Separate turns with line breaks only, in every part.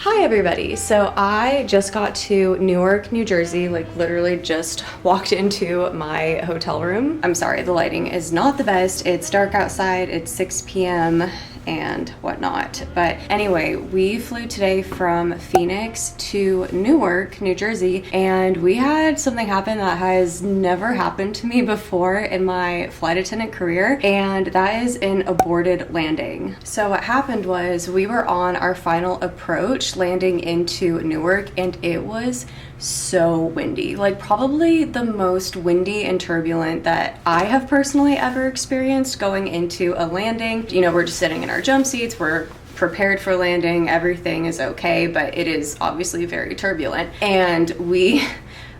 Hi everybody, so I just got to Newark, New Jersey, like literally just walked into my hotel room. I'm sorry, the lighting is not the best. It's dark outside, it's 6 p.m. and whatnot. But anyway, we flew today from Phoenix to Newark, New Jersey, and we had something happen that has never happened to me before in my flight attendant career, and that is an aborted landing. So what happened was we were on our final approach landing into Newark, and it was so windy, like probably the most windy and turbulent that I have personally ever experienced going into a landing. You know, we're just sitting in our jump seats, we're prepared for landing, everything is okay, but it is obviously very turbulent. And we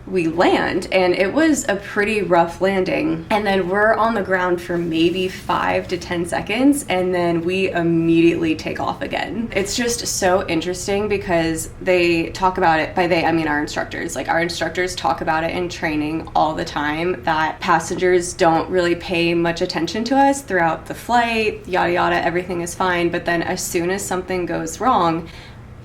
land, and it was a pretty rough landing, and then we're on the ground for maybe 5 to 10 seconds, and then we immediately take off again. It's just so interesting because they talk about it, by they I mean our instructors, like our instructors talk about it in training all the time, that passengers don't really pay much attention to us throughout the flight, yada yada, everything is fine, but then as soon as something goes wrong,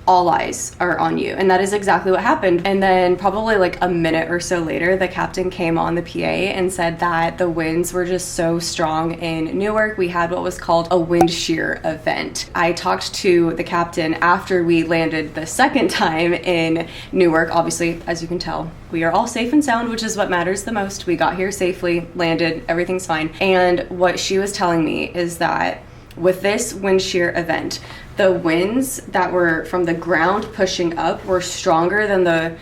all eyes are on you. And that is exactly what happened. And then probably like a minute or so later, the captain came on the PA and said that the winds were just so strong in Newark. We had what was called a wind shear event. I talked to the captain after we landed the second time in Newark. Obviously, as you can tell, we are all safe and sound, which is what matters the most. We got here safely, landed, everything's fine. And what she was telling me is that with this wind shear event, the winds that were from the ground pushing up were stronger than the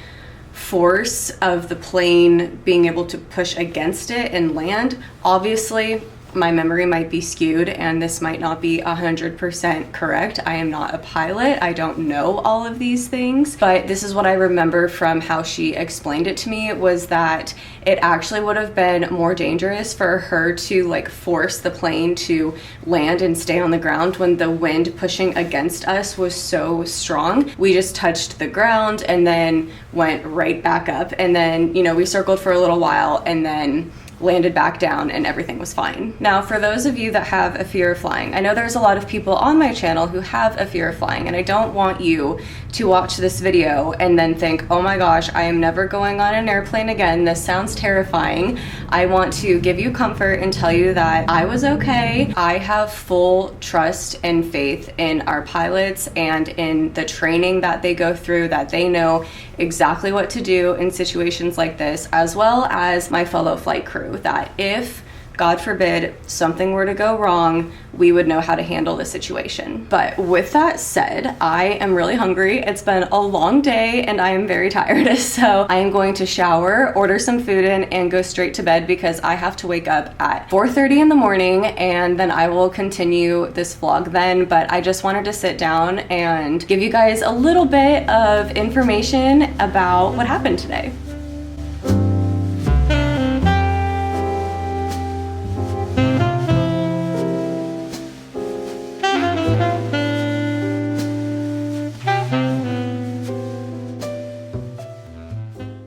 force of the plane being able to push against it and land. Obviously, my memory might be skewed and this might not be 100% correct. I am not a pilot. I don't know all of these things, but this is what I remember from how she explained it to me, was that it actually would have been more dangerous for her to like force the plane to land and stay on the ground when the wind pushing against us was so strong. We just touched the ground and then went right back up, and then, you know, we circled for a little while and then landed back down and everything was fine. Now, for those of you that have a fear of flying, I know there's a lot of people on my channel who have a fear of flying, and I don't want you to watch this video and then think, oh my gosh, I am never going on an airplane again. This sounds terrifying. I want to give you comfort and tell you that I was okay. I have full trust and faith in our pilots and in the training that they go through, that they know exactly what to do in situations like this, as well as my fellow flight crew, that if, God forbid, something were to go wrong, we would know how to handle the situation. But with that said, I am really hungry. It's been a long day and I am very tired. So I am going to shower, order some food in, and go straight to bed because I have to wake up at 4:30 in the morning, and then I will continue this vlog then. But I just wanted to sit down and give you guys a little bit of information about what happened today.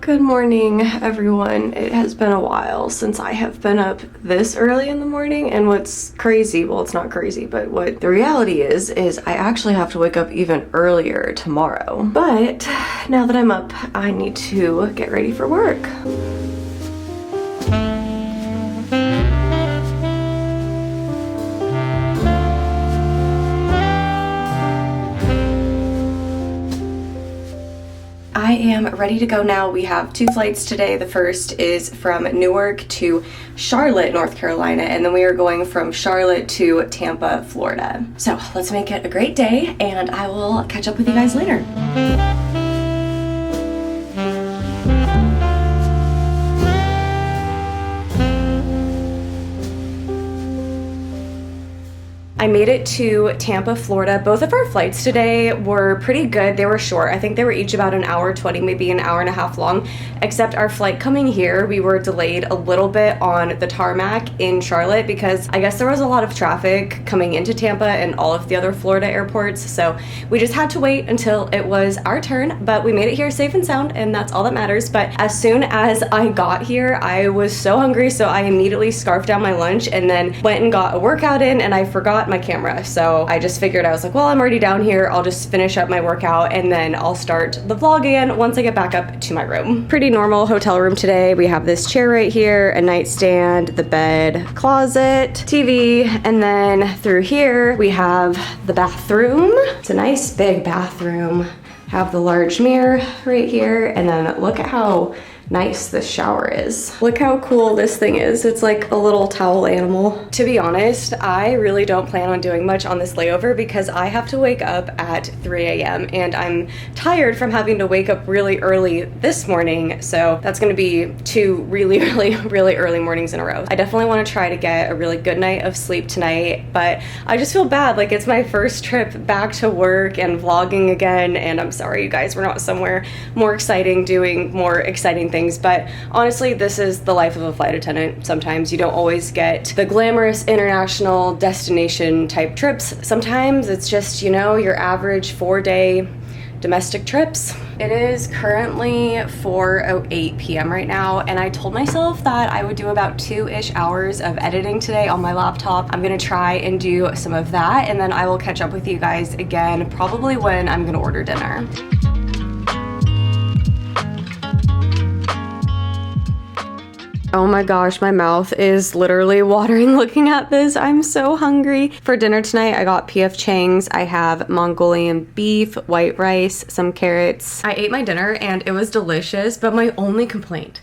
Good morning, everyone. It has been a while since I have been up this early in the morning, and what's crazy, well, it's not crazy, but what the reality is I actually have to wake up even earlier tomorrow. But now that I'm up, I need to get ready for work. I am ready to go now. We have 2 flights today. The first is from Newark to Charlotte, North Carolina, and then we are going from Charlotte to Tampa, Florida. So let's make it a great day, and I will catch up with you guys later. I made it to Tampa, Florida. Both of our flights today were pretty good. They were short. I think they were each about an hour 20, maybe an hour and a half long, except our flight coming here, we were delayed a little bit on the tarmac in Charlotte because I guess there was a lot of traffic coming into Tampa and all of the other Florida airports. So we just had to wait until it was our turn, but we made it here safe and sound, and that's all that matters. But as soon as I got here, I was so hungry, so I immediately scarfed down my lunch and then went and got a workout in, and I forgot my camera. So I just figured, I was like, well, I'm already down here. I'll just finish up my workout and then I'll start the vlog again once I get back up to my room. Pretty normal hotel room today. We have this chair right here, a nightstand, the bed, closet, TV, and then through here we have the bathroom. It's a nice big bathroom. Have the large mirror right here, and then look at how nice this shower is. Look how cool this thing is. It's like a little towel animal. To be honest, I really don't plan on doing much on this layover because I have to wake up at 3 a.m. and I'm tired from having to wake up really early this morning. So that's gonna be 2 really early mornings in a row. I definitely wanna try to get a really good night of sleep tonight, but I just feel bad. Like, it's my first trip back to work and vlogging again, and I'm sorry you guys, we're not somewhere more exciting doing more exciting things. But honestly, this is the life of a flight attendant. Sometimes you don't always get the glamorous international destination type trips. Sometimes it's just, you know, your average 4-day domestic trips. It is currently 4:08 p.m. right now, and I told myself that I would do about 2-ish hours of editing today on my laptop. I'm gonna try and do some of that, and then I will catch up with you guys again probably when I'm gonna order dinner. Oh my gosh, my mouth is literally watering looking at this. I'm so hungry. For dinner tonight, I got P.F. Chang's. I have Mongolian beef, white rice, some carrots. I ate my dinner and it was delicious, but my only complaint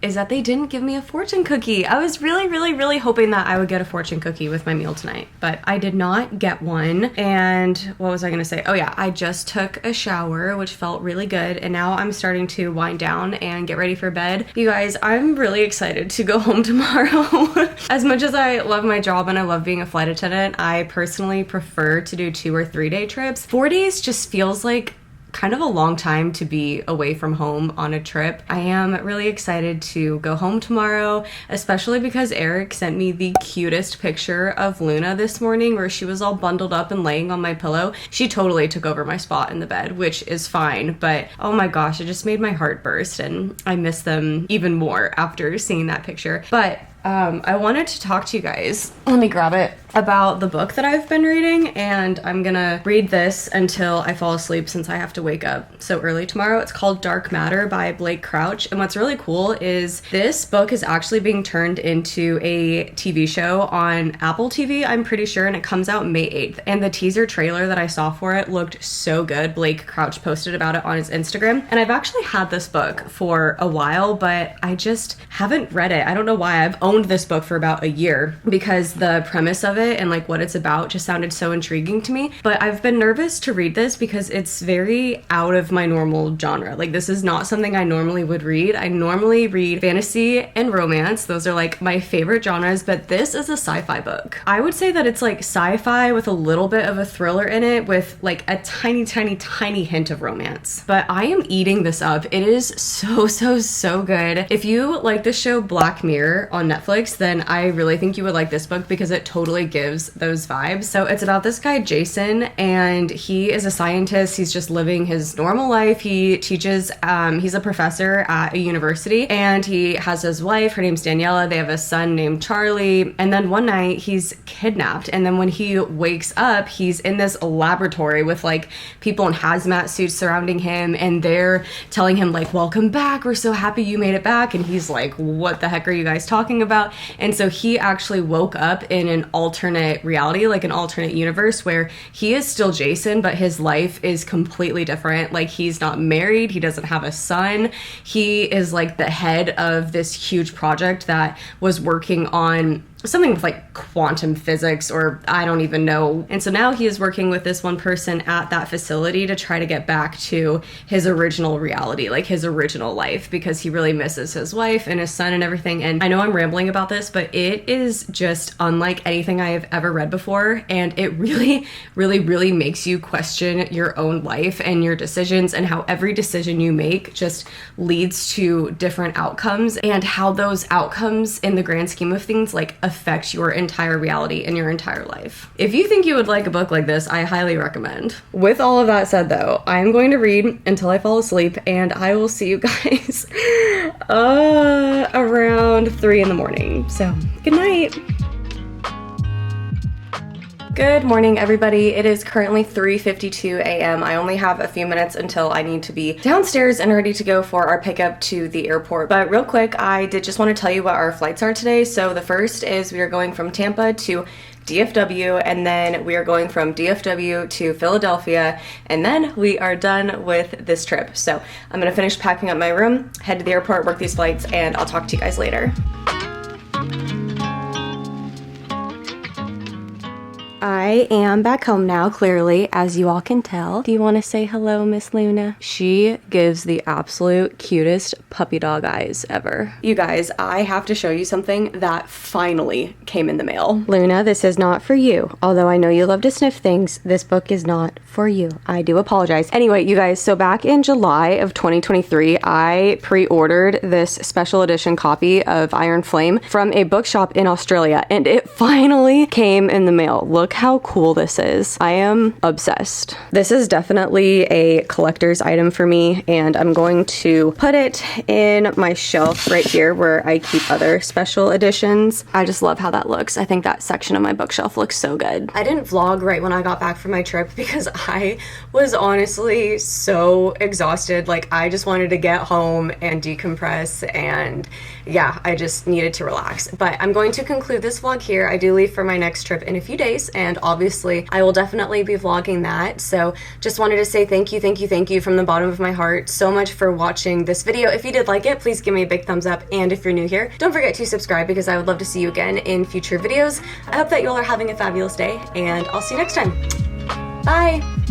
is that they didn't give me a fortune cookie. I was really hoping that I would get a fortune cookie with my meal tonight, but I did not get one. And what was I gonna say? Oh yeah, I just took a shower, which felt really good, and now I'm starting to wind down and get ready for bed. You guys, I'm really excited to go home tomorrow. As much as I love my job and I love being a flight attendant, I personally prefer to do 2 or 3 day trips. 4 days just feels like kind of a long time to be away from home on a trip. I am really excited to go home tomorrow, especially because Eric sent me the cutest picture of Luna this morning where she was all bundled up and laying on my pillow. She totally took over my spot in the bed, which is fine, but oh my gosh, it just made my heart burst, and I miss them even more after seeing that picture. But I wanted to talk to you guys, let me grab it, about the book that I've been reading, and I'm gonna read this until I fall asleep since I have to wake up so early tomorrow. It's called Dark Matter by Blake Crouch, and what's really cool is this book is actually being turned into a TV show on Apple TV, I'm pretty sure, and it comes out May 8th, and the teaser trailer that I saw for it looked so good. Blake Crouch posted about it on his Instagram, and I've actually had this book for a while, but I just haven't read it. I don't know why. I've owned this book for about a year because the premise of it and like what it's about just sounded so intriguing to me, but I've been nervous to read this because it's very out of my normal genre. Like, this is not something I normally would read. I normally read fantasy and romance. Those are like my favorite genres, but this is a sci-fi book. I would say that it's like sci-fi with a little bit of a thriller in it with like a tiny hint of romance. But I am eating this up. It is so good. If you like the show Black Mirror on Netflix, then I really think you would like this book because it totally gives those vibes. So it's about this guy, Jason, and he is a scientist. He's just living his normal life. He teaches, he's a professor at a university, and he has his wife, her name's Daniela. They have a son named Charlie, and then one night he's kidnapped, and then when he wakes up, he's in this laboratory with like people in hazmat suits surrounding him, and they're telling him like, welcome back, we're so happy you made it back, and he's like, what the heck are you guys talking about? And so he actually woke up in an alternate reality, like an alternate universe where he is still Jason, but his life is completely different. Like, he's not married, he doesn't have a son, he is like the head of this huge project that was working on something with like quantum physics, or I don't even know. And so now he is working with this one person at that facility to try to get back to his original reality, like his original life, because he really misses his wife and his son and everything. And I know I'm rambling about this, but it is just unlike anything I have ever read before. And it really makes you question your own life and your decisions, and how every decision you make just leads to different outcomes, and how those outcomes in the grand scheme of things like affect your entire reality and your entire life. If you think you would like a book like this, I highly recommend. With all of that said though, I am going to read until I fall asleep, and I will see you guys around 3 in the morning. So good night. Good morning, everybody. It is currently 3:52 a.m. I only have a few minutes until I need to be downstairs and ready to go for our pickup to the airport. But real quick, I did just want to tell you what our flights are today. So the first is we are going from Tampa to DFW, and then we are going from DFW to Philadelphia, and then we are done with this trip. So I'm gonna finish packing up my room, head to the airport, work these flights, and I'll talk to you guys later. I am back home now, clearly, as you all can tell. Do you want to say hello, Miss Luna? She gives the absolute cutest puppy dog eyes ever. You guys, I have to show you something that finally came in the mail. Luna, this is not for you. Although I know you love to sniff things, this book is not for you. I do apologize. Anyway, you guys, so back in July of 2023, I pre-ordered this special edition copy of Iron Flame from a bookshop in Australia, and it finally came in the mail. Look how cool this is. I am obsessed. This is definitely a collector's item for me, and I'm going to put it in my shelf right here where I keep other special editions. I just love how that looks. I think that section of my bookshelf looks so good. I didn't vlog right when I got back from my trip because I was honestly so exhausted. Like, I just wanted to get home and decompress, and yeah, I just needed to relax. But I'm going to conclude this vlog here. I do leave for my next trip in a few days, and obviously I will definitely be vlogging that. So just wanted to say thank you from the bottom of my heart so much for watching this video. If you did like it, please give me a big thumbs up, and if you're new here, don't forget to subscribe because I would love to see you again in future videos. I hope that you all are having a fabulous day, and I'll see you next time. Bye!